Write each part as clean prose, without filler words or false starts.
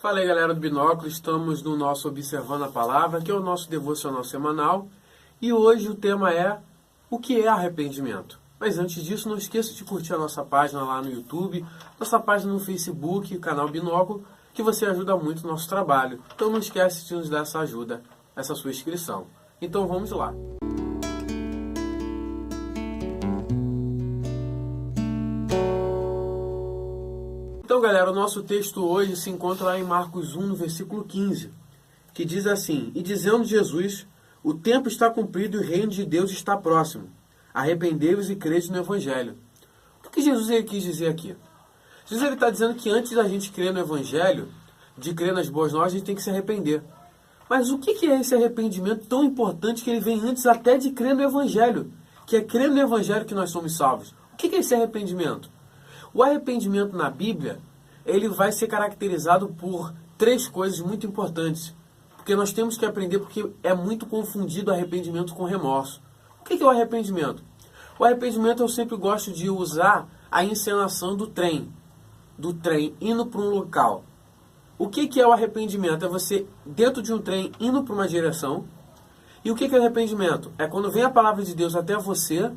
Fala aí, galera do Binóculo, estamos no nosso Observando a Palavra, que é o nosso devocional semanal, e hoje o tema é o que é arrependimento. Mas antes disso, não esqueça de curtir a nossa página lá no YouTube, nossa página no Facebook, canal Binóculo, que você ajuda muito o nosso trabalho. Então não esquece de nos dar essa ajuda, essa sua inscrição. Então vamos lá. Então, galera, o nosso texto hoje se encontra lá em Marcos 1, no versículo 15, que diz assim: E dizendo Jesus, o tempo está cumprido e o reino de Deus está próximo. Arrependei-vos e crede no Evangelho. O que Jesus quis dizer aqui? Jesus está dizendo que antes da gente crer no Evangelho, de crer nas boas novas, a gente tem que se arrepender. Mas o que é esse arrependimento tão importante que ele vem antes até de crer no Evangelho? Que é crer no Evangelho que nós somos salvos. O que é esse arrependimento? O arrependimento na Bíblia, ele vai ser caracterizado por três coisas muito importantes. Porque nós temos que aprender, porque é muito confundido arrependimento com remorso. O que é o arrependimento? O arrependimento eu sempre gosto de usar a encenação do trem indo para um local. O que é o arrependimento? É você, dentro de um trem, indo para uma direção. E o que é o arrependimento? É quando vem a palavra de Deus até você,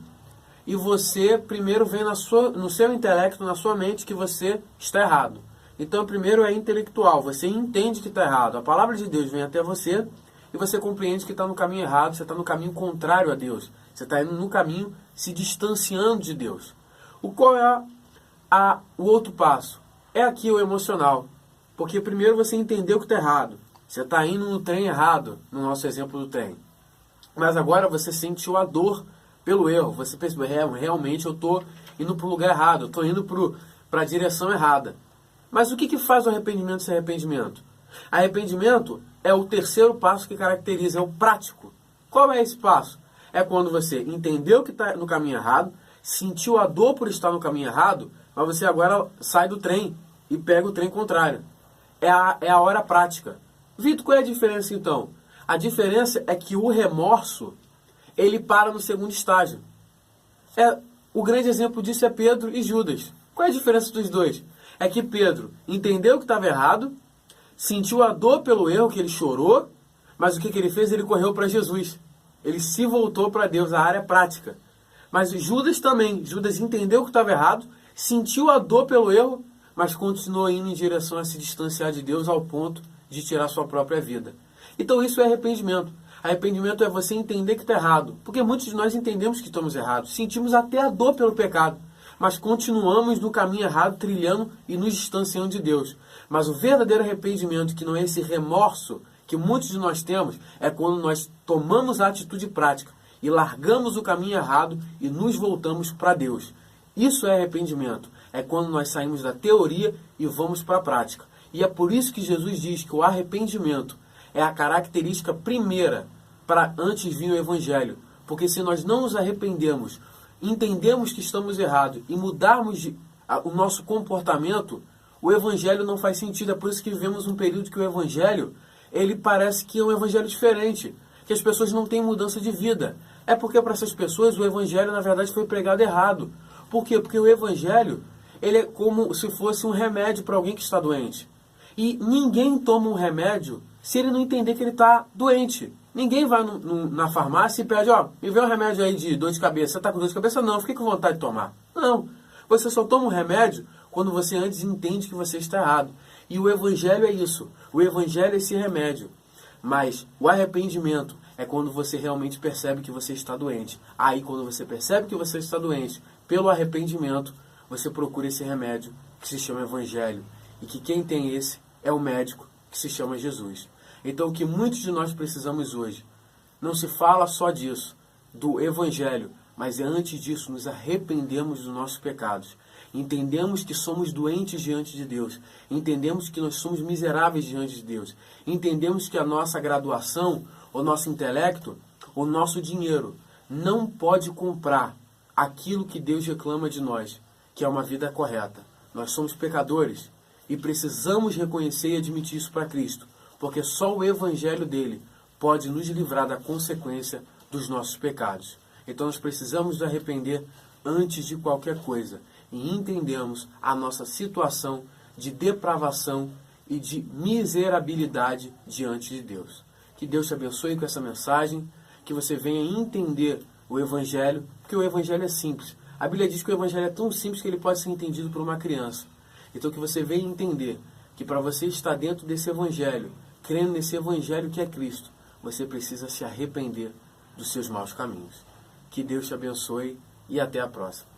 e você primeiro vem no seu intelecto, na sua mente, que você está errado. Então, primeiro é intelectual, você entende que está errado. A palavra de Deus vem até você e você compreende que está no caminho errado, você está no caminho contrário a Deus. Você está indo no caminho se distanciando de Deus. Qual é o outro passo? É aqui o emocional. Porque primeiro você entendeu que está errado. Você está indo no trem errado, no nosso exemplo do trem. Mas agora você sentiu a dor pelo erro. Você pensa, realmente eu estou indo para o lugar errado, eu estou indo para a direção errada. Mas o que faz o arrependimento ser arrependimento? Arrependimento é o terceiro passo que caracteriza, é o prático. Qual é esse passo? É quando você entendeu que está no caminho errado, sentiu a dor por estar no caminho errado, mas você agora sai do trem e pega o trem contrário. É a hora prática. Vitor, qual é a diferença então? A diferença é que o remorso, ele para no segundo estágio. O grande exemplo disso é Pedro e Judas. Qual é a diferença dos dois? É que Pedro entendeu que estava errado, sentiu a dor pelo erro, que ele chorou, mas o que ele fez? Ele correu para Jesus. Ele se voltou para Deus, a área prática. Mas Judas também. Judas entendeu que estava errado, sentiu a dor pelo erro, mas continuou indo em direção a se distanciar de Deus ao ponto de tirar sua própria vida. Então isso é arrependimento. Arrependimento é você entender que está errado. Porque muitos de nós entendemos que estamos errados. Sentimos até a dor pelo pecado. Mas continuamos no caminho errado, trilhando e nos distanciando de Deus. Mas o verdadeiro arrependimento, que não é esse remorso que muitos de nós temos, é quando nós tomamos a atitude prática e largamos o caminho errado e nos voltamos para Deus. Isso é arrependimento. É quando nós saímos da teoria e vamos para a prática. E é por isso que Jesus diz que o arrependimento é a característica primeira para antes vir o Evangelho. Porque se nós não nos arrependemos, entendemos que estamos errados e mudarmos o nosso comportamento, o Evangelho não faz sentido. É por isso que vivemos um período que o Evangelho, ele parece que é um Evangelho diferente, que as pessoas não têm mudança de vida. É porque para essas pessoas o Evangelho, na verdade, foi pregado errado. Por quê? Porque o Evangelho, ele é como se fosse um remédio para alguém que está doente. E ninguém toma um remédio se ele não entender que ele está doente. Ninguém vai na farmácia e pede, me vê um remédio aí de dor de cabeça. Você está com dor de cabeça? Não, fique com vontade de tomar. Não, você só toma um remédio quando você antes entende que você está errado. E o Evangelho é isso. O Evangelho é esse remédio. Mas o arrependimento é quando você realmente percebe que você está doente. Aí, quando você percebe que você está doente, pelo arrependimento, você procura esse remédio que se chama Evangelho. E que quem tem esse é o médico que se chama Jesus. Então, o que muitos de nós precisamos hoje, não se fala só disso, do Evangelho, mas é antes disso, nos arrependemos dos nossos pecados. Entendemos que somos doentes diante de Deus. Entendemos que nós somos miseráveis diante de Deus. Entendemos que a nossa graduação, o nosso intelecto, o nosso dinheiro, não pode comprar aquilo que Deus reclama de nós, que é uma vida correta. Nós somos pecadores e precisamos reconhecer e admitir isso para Cristo. Porque só o Evangelho dele pode nos livrar da consequência dos nossos pecados. Então nós precisamos nos arrepender antes de qualquer coisa e entendemos a nossa situação de depravação e de miserabilidade diante de Deus. Que Deus te abençoe com essa mensagem, que você venha entender o Evangelho, porque o Evangelho é simples. A Bíblia diz que o Evangelho é tão simples que ele pode ser entendido por uma criança. Então que você venha entender que para você estar dentro desse Evangelho, crendo nesse Evangelho que é Cristo, você precisa se arrepender dos seus maus caminhos. Que Deus te abençoe e até a próxima.